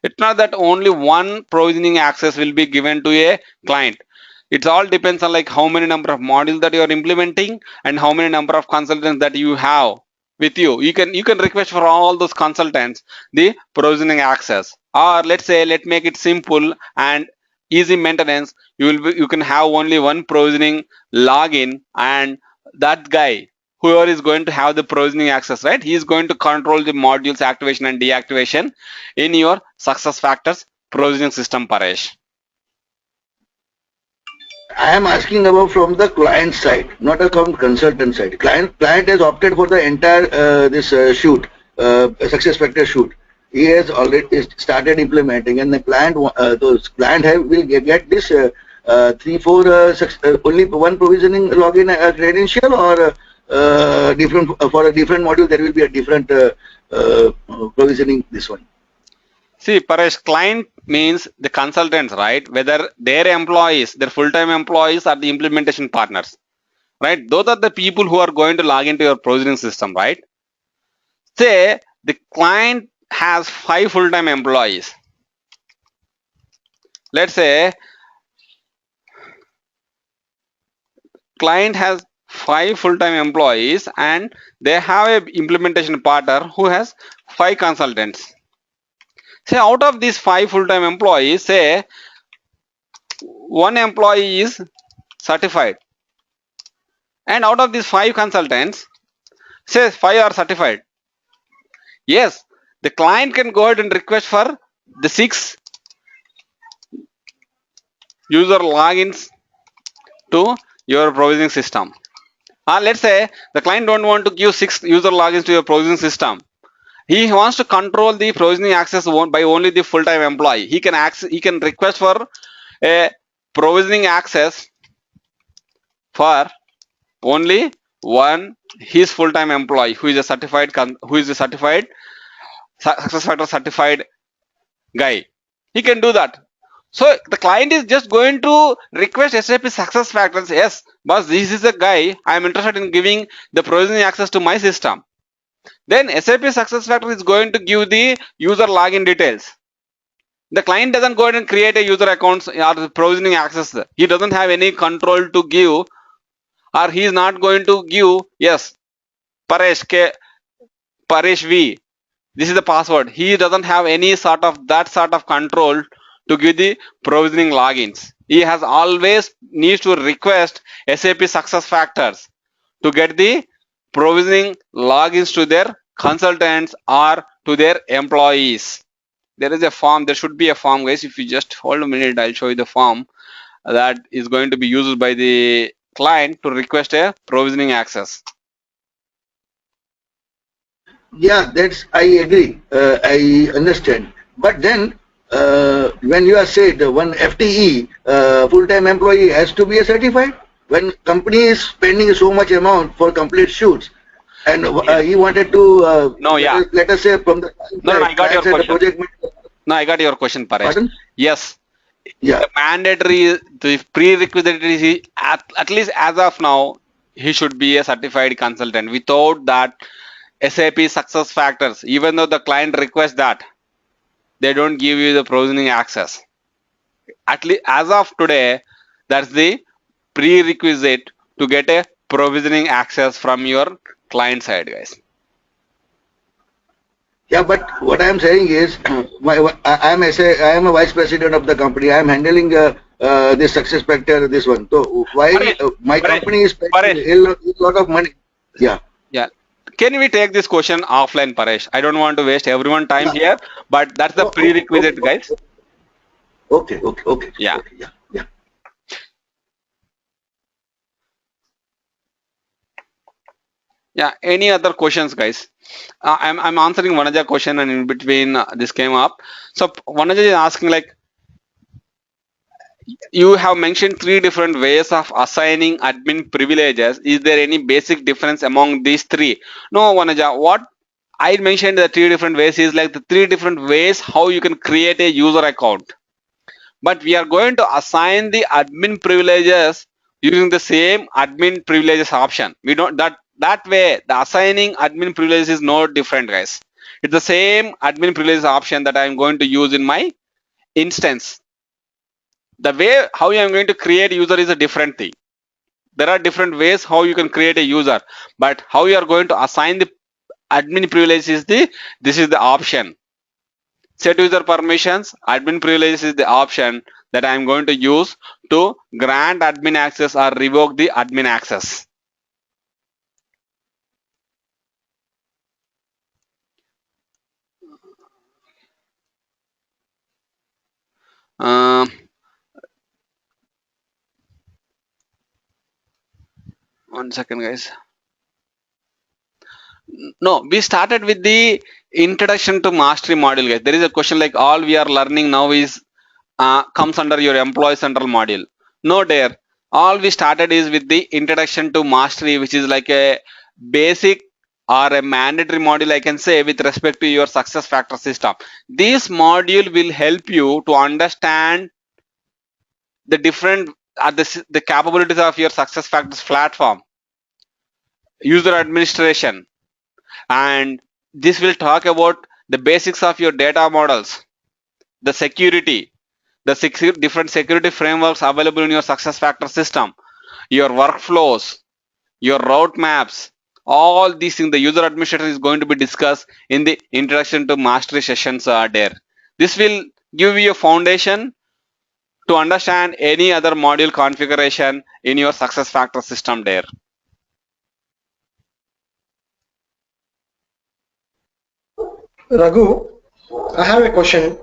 It's not that only one provisioning access will be given to a client. It all depends on like how many number of modules that you are implementing and how many number of consultants that you have with you. You can request for all those consultants the provisioning access. Or let's say, let make it simple and easy maintenance. You can have only one provisioning login, and that guy, whoever is going to have the provisioning access, right, he is going to control the modules activation and deactivation in your success factors provisioning system, Paresh. I am asking about from the client side, not from consultant side. Client has opted for the entire this shoot, success factor shoot. He has already started implementing, and the client those client will get this 3-4 only one provisioning login credential, or different for a different module there will be a different provisioning this one. See, Paresh, client means the consultants, right? Whether their employees, their full-time employees, or the implementation partners, right? Those are the people who are going to log into your provisioning system, right? Say the client has 5 full-time employees. Let's say client has 5 full-time employees and they have a implementation partner who has 5 consultants. Say out of these 5 full-time employees, say one employee is certified, and out of these 5 consultants, say 5 are certified. Yes, the client can go ahead and request for the 6 user logins to your provisioning system. Let's say the client don't want to give 6 user logins to your provisioning system. He wants to control the provisioning access by only the full-time employee. He can request for a provisioning access for only one his full-time employee who is a certified success factor certified guy. He can do that. So the client is just going to request SAP success factors. Yes, boss, this is a guy I am interested in giving the provisioning access to my system. Then SAP success factor is going to give the user login details. The client doesn't go ahead and create a user accounts or the provisioning access. He doesn't have any control to give, or he is not going to give, yes, Paresh V, this is the password. He doesn't have any sort of control to give the provisioning logins. He has always needs to request SAP success factors to get the provisioning logins to their consultants or to their employees. There is a form, there should be a form, guys. If you just hold a minute, I'll show you the form that is going to be used by the client to request a provisioning access. Yeah, that's I agree. I understand. But then when you are said one FTE full-time employee has to be a certified, when company is spending so much amount for complete shoots, and he wanted to let us say from the I got your question. I got your question, Paresh. Pardon? Yes. Yeah. The mandatory, the prerequisite is at least as of now, he should be a certified consultant. Without that, SAP success factors, even though the client requests that, they don't give you the provisioning access. At least as of today, that's the prerequisite to get a provisioning access from your client side, guys. Yeah, but what I am saying is, I am a vice president of the company. I am handling this success factor, this one. So why my company is spending a lot of money? Yeah. Yeah. Can we take this question offline, Paresh? I don't want to waste everyone's time here, but that's the prerequisite, guys. Okay. Yeah. Okay, yeah. Yeah. Any other questions, guys? I'm answering Vanaja's question, and in between this came up. So Vanaja is asking, like, you have mentioned 3 different ways of assigning admin privileges. Is there any basic difference among these 3? No, Vanaja. What I mentioned, the 3 different ways is like the 3 different ways how you can create a user account. But we are going to assign the admin privileges using the same admin privileges option. We don't that way the assigning admin privileges is no different, guys. It's the same admin privilege option that I'm going to use in my instance. The way how I am going to create user is a different thing. There are different ways how you can create a user, but how you are going to assign the admin privilege is this is the option. Set user permissions, admin privilege is the option that I am going to use to grant admin access or revoke the admin access. Um, One second, guys. No, we started with the introduction to mastery module, guys. There is a question like all we are learning now is comes under your employee central module. No, there. All we started is with the introduction to mastery, which is like a basic or a mandatory module, I can say, with respect to your success factor system. This module will help you to understand the different the capabilities of your success factors platform, user administration, and this will talk about the basics of your data models, the security, the different security frameworks available in your success factor system, your workflows, your route maps. All these things the user administration is going to be discussed in the introduction to mastery sessions are there. This will give you a foundation to understand any other module configuration in your success factor system there. Raghu, I have a question.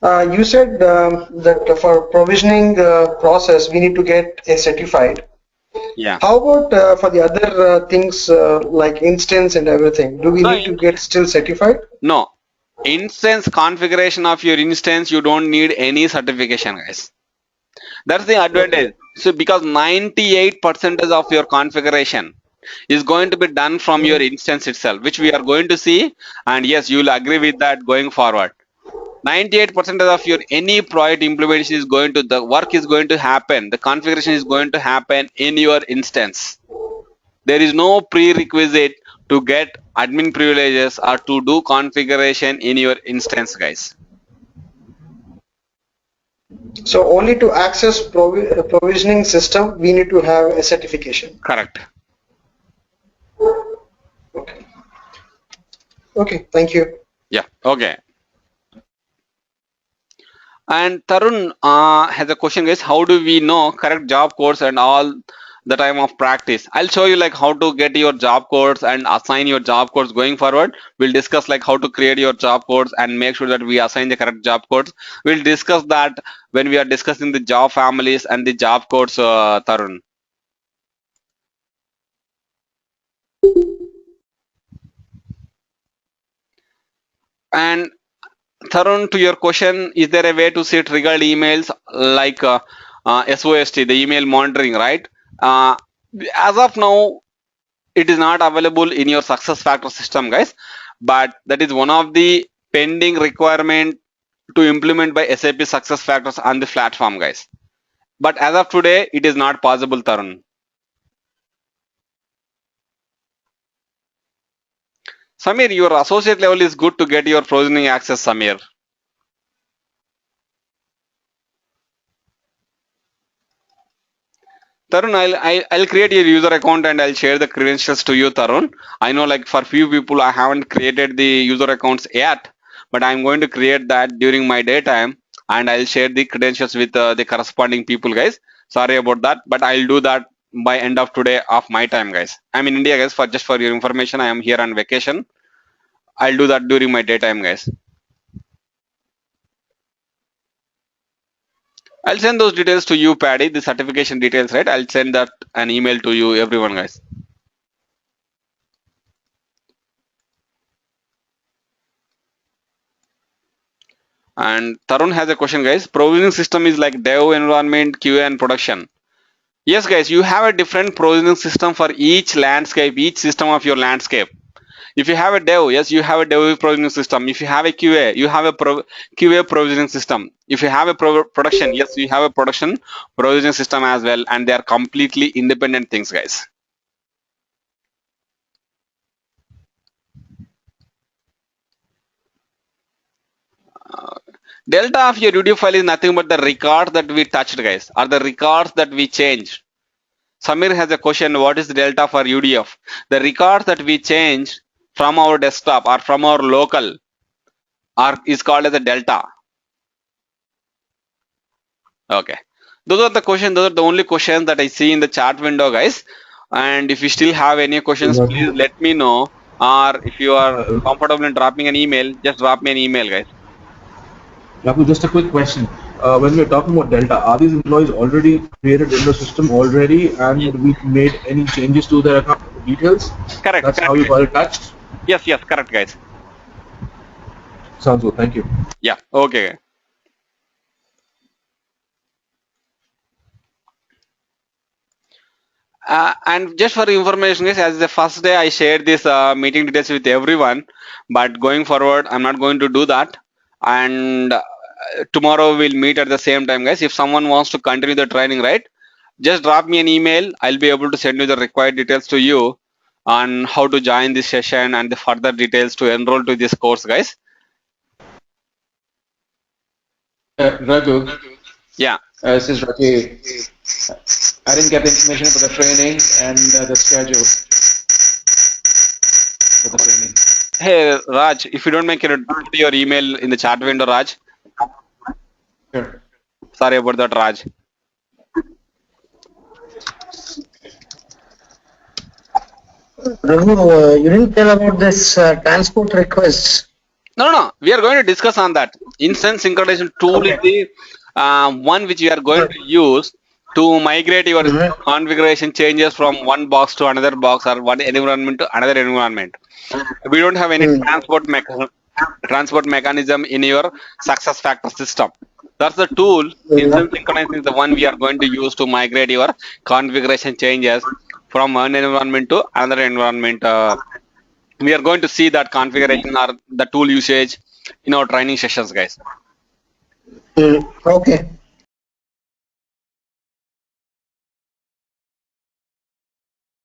You said that for provisioning process, we need to get a certified. Yeah. How about for the other things like instance and everything? Do we No, need to get still certified? no. Instance configuration of your instance, you don't need any certification, guys. That's the advantage. So because 98% of your configuration is going to be done from your instance itself, which we are going to see. And yes, you will agree with that going forward. 98% of your any project implementation is going to, the work is going to happen, the configuration is going to happen in your instance. There is no prerequisite to get admin privileges or to do configuration in your instance, guys. So only to access provisioning system, we need to have a certification. Correct. Okay. Okay. Thank you. Yeah. Okay. And Tarun has a question, guys. How do we know correct job codes and all the time of practice? I'll show you like how to get your job codes and assign your job codes going forward. We'll discuss like how to create your job codes and make sure that we assign the correct job codes. We'll discuss that when we are discussing the job families and the job codes, Tarun. And Tarun, to your question, is there a way to see triggered emails like SOST, the email monitoring, right? Uh, as of now, it is not available in your success factor system, guys, but that is one of the pending requirement to implement by SAP success factors on the platform, guys. But as of today, it is not possible, Tarun. Samir, your associate level is good to get your provisioning access, Samir. Tarun, I'll create your user account and I'll share the credentials to you, Tarun. I know like for few people I haven't created the user accounts yet, but I'm going to create that during my daytime and I'll share the credentials with the corresponding people, guys. Sorry about that, but I'll do that by end of today of my time, guys. I'm in India, guys. For just for your information, I am here on vacation. I'll do that during my daytime, guys. I'll send those details to you, Paddy. The certification details, right? I'll send that an email to you, everyone, guys. And Tarun has a question, guys. Provisioning system is like dev environment, QA, and production. Yes, guys, you have a different provisioning system for each landscape, each system of your landscape. If you have a dev, yes, you have a dev provisioning system. If you have a QA, you have a QA provisioning system. If you have a production, yes, you have a production provisioning system as well, and they are completely independent things, guys. Delta of your UDF file is nothing but the records that we touched, guys, or the records that we changed. Samir has a question, what is the delta for UDF? The records that we changed from our desktop or from our local is called as a delta. Okay. Those are the questions, those are the only questions that I see in the chat window, guys. And if you still have any questions, please let me know. Or if you are comfortable in dropping an email, just drop me an email, guys. Raghu, just a quick question. When we're talking about Delta, are these employees already created in the system already and we made any changes to their account details? Correct. That's correct, how you guys. got it touched? Yes, correct, guys. Sounds good. Thank you. Yeah, okay. And just for information, guys, as the first day I shared this meeting details with everyone, but going forward, I'm not going to do that. And tomorrow we'll meet at the same time, guys. If someone wants to continue the training, right, just drop me an email. I'll be able to send you the required details to you on how to join this session and the further details to enroll to this course, guys. Raghu. Yeah. This is Ravi. I didn't get the information about the training and the schedule for the training. Hey, Raj, if you don't make it, put your email in the chat window, Raj. Sure. Sorry about that, Raj. Raghu, you didn't tell about this transport requests. No. We are going to discuss on that. Instance synchronization tool is the one which we are going to use to migrate your configuration changes from one box to another box or one environment to another environment. We don't have any transport mechanism in your success factor system. That's the tool. Instance synchronization is the one we are going to use to migrate your configuration changes from one environment to another environment. We are going to see that configuration or the tool usage in our training sessions, guys. Okay.